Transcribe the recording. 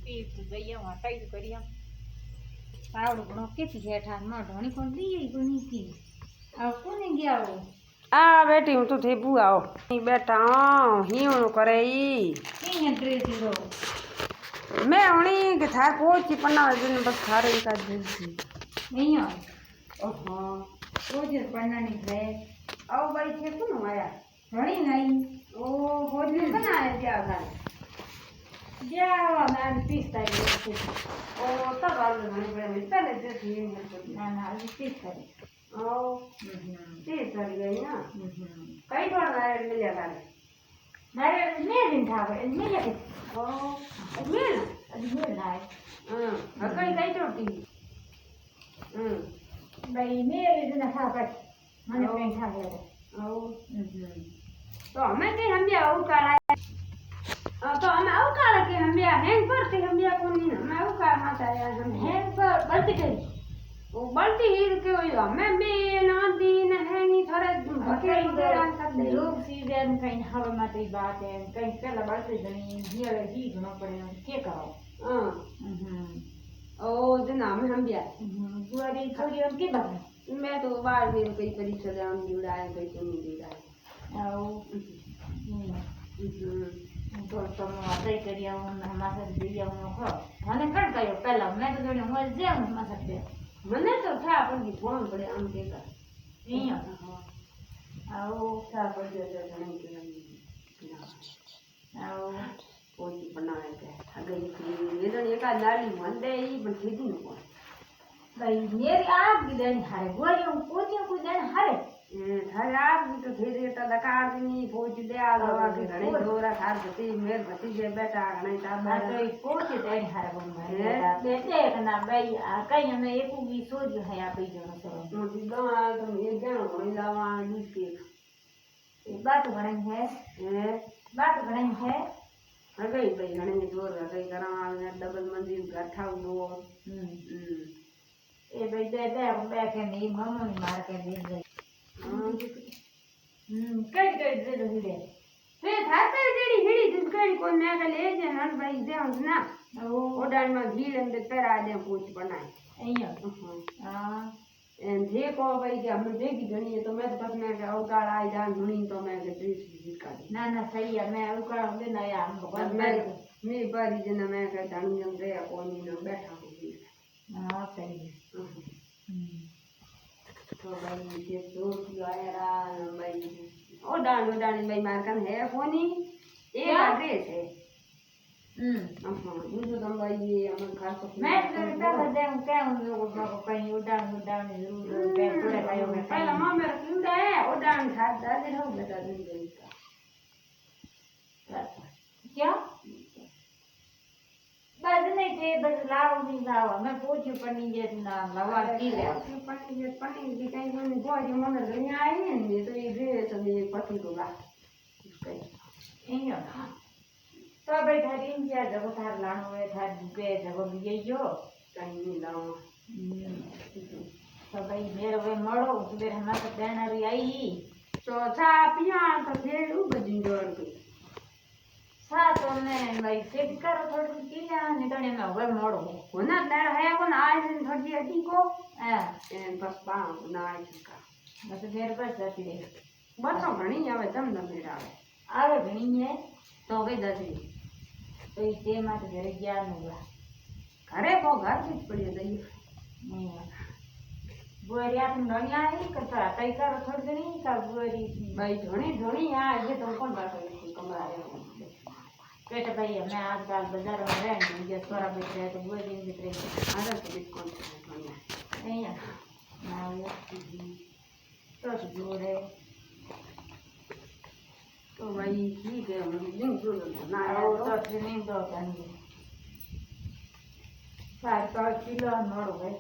piece જઈએ તૈયાર કરીએ પાવડો ઘણો કેથી હેઠા ન ઢોણી પણ દઈએ ઘણી કી આવ કોને ગયા આ બેટી હું તો થેબુ આવો બેટા હીણું કરે ઈ અહીંયા ડ્રેસ હીરો मैं उन्हीं के था कोच पन्ना दिन बस खारे का जी અહીંયા ઓહો રોજ પન્નાની છે आओ भाई थे सुनो आया ઘણી નહીં ओ भोजन बनाए क्या था ગયા ના પીસ તારી છે ओ तब वाले घने बड़े मिलता है जैसे ये ના ના હજી પીસ તારી ओ ते चल गई ना कई बार लाए मिल जाता है મારે મેં દિન થાવે મેં લે ओ मिल મેં લાય कई कई रोटी ભાઈ મેં દિન થાવે મને કઈ થાવે ओ तो हमें के हम भी आउ काला तो हमें आउ काला के हम भी हैंग पर के हम भी कौन नहीं हमें आउ काला माता है हम હેંગ પર બળતી કરી वो बढ़ती ही के हो हमें भी ना दिन हैंगी थोड़े કઈ वगैरह कर दे રોગ સીઝન કઈ હવે માટે વાત હે કઈ પેલા બળતી જણી હિયર જી ઘણો પડે કે કરો हां ओ दिन हमें हम भी ગુવારી છોડીઓ કે બને मैं तो बाहर में कई परीक्षा जान जुड़ा है कई नहीं दे रहा है આવ તો તમે વાતઈ કરી આવું હમાસર દઈ આવું ખો મને કણ કયો પેલા મેં તો જોડે હું જેમ હમાસર દે मने तो था पर की फोन पड़े हम के का અહીંયા આવ था पर जो नहीं के આવ कोई बनाए के अगर ये तो एक नाली मंदे ही बन थी न को ભાઈ મેરી આગ દીને હારે ગોળીઓ પોચે કોઈ દેન હારે थारे आप भी तो थे रे ता दकार नहीं पहुंच दे आ लवा के घणे डोरा थार गति मेर भती जे बेटा घणे ता આ તો પોચે દેન હારે બોલ મારે બેટે કના ભાઈ આ કઈ અમે એકુ બી સોજો હે આપી જણો તો मोटी दवा तो ये जानो घणी लावा दूध के એ બાત ગણાઈ હે है બાત ગણાઈ હે अगई भाई घणे जोर अगई करा डबल मंजिल घर ठाउ दो એ ભાઈ દે દે બે કે ની મમ્મો ની માર કે દે દે કઈ કઈ દે દે દે ते थाते जेडी हिडी दूध कड़ी को ना के ले जे हन भाई दे ना ઓ ओडान में घी लेंदे तेरा दे पूछ बनाए અહીંયા હા एन जे को भाई के हम देखी घणी है तो मैं तो बस मैं के अवतार आई जान घणी तो मैं के ड्रेस विजिट कर ના ના સહી है मैं उकड़ा दे ना या भगवान मैं मेरी बारी जन मैं के धनी जन रे कोनी न बैठा हूं हां सही है तो भाई ये तो लाया भाई ओडान भाई मार कन है कोनी एक ड्रेस है दूसरो तुम भाई ये हम खास मैं तो पहले दे क्या उन लोगों को कहीं उड़ान जरूर पे पूरे कायो में पहला मां मेरा क्यों है ओडान खाद दे हो बेटा जिंदगी का क्या बस नहीं थे बस लाओ नहीं लाओ मैं पूछी पन्नी ये ना लवा की ले पन्नी की कहीं कोई बोझ मन दुनिया आई नहीं तो ये ड्रेस ये पति को ला અહીંયા તો ભાઈ થારી ઇન્ડિયા જગો થાર લાણો હે થાર દુકે જગો બીજે જો कहीं नहीं लाओ તો ભાઈ મેરે વે મળો સુબેર હમણાં તો બેનારી आई तो चा पिया तो फेरू बजी जोड़ के साथ में भाई सेट करो थोड़ी किला निकलने में वे मोड़ो होना लड़ है वो ना आज दिन थोड़ी अटी को हां एन बस पा ना आई का बस देर पर जाती रे बच्चों घणी आवे तम न मेरा आवे घणी है तो वे दसी तो इसे मत घर गया होगा घरे को घर किच पड़ी दई नहीं बुआरिया तुम नहीं आई करता कई करो थोड़ी नहीं का बुआरी भाई धोनी धोनी आ ये तो कौन बात है कमरा रे पेट भाई मैं आजकल बाजार में रहने ये थोड़ा बेच रहे तो बुआरी बेच रहे आधा तो कौन नहीं है ना ये तो जोड़े तो भाई ठीक है हम दिन जो ना और तो ट्रेनिंग दो करनी 5 किलो मोड़ गए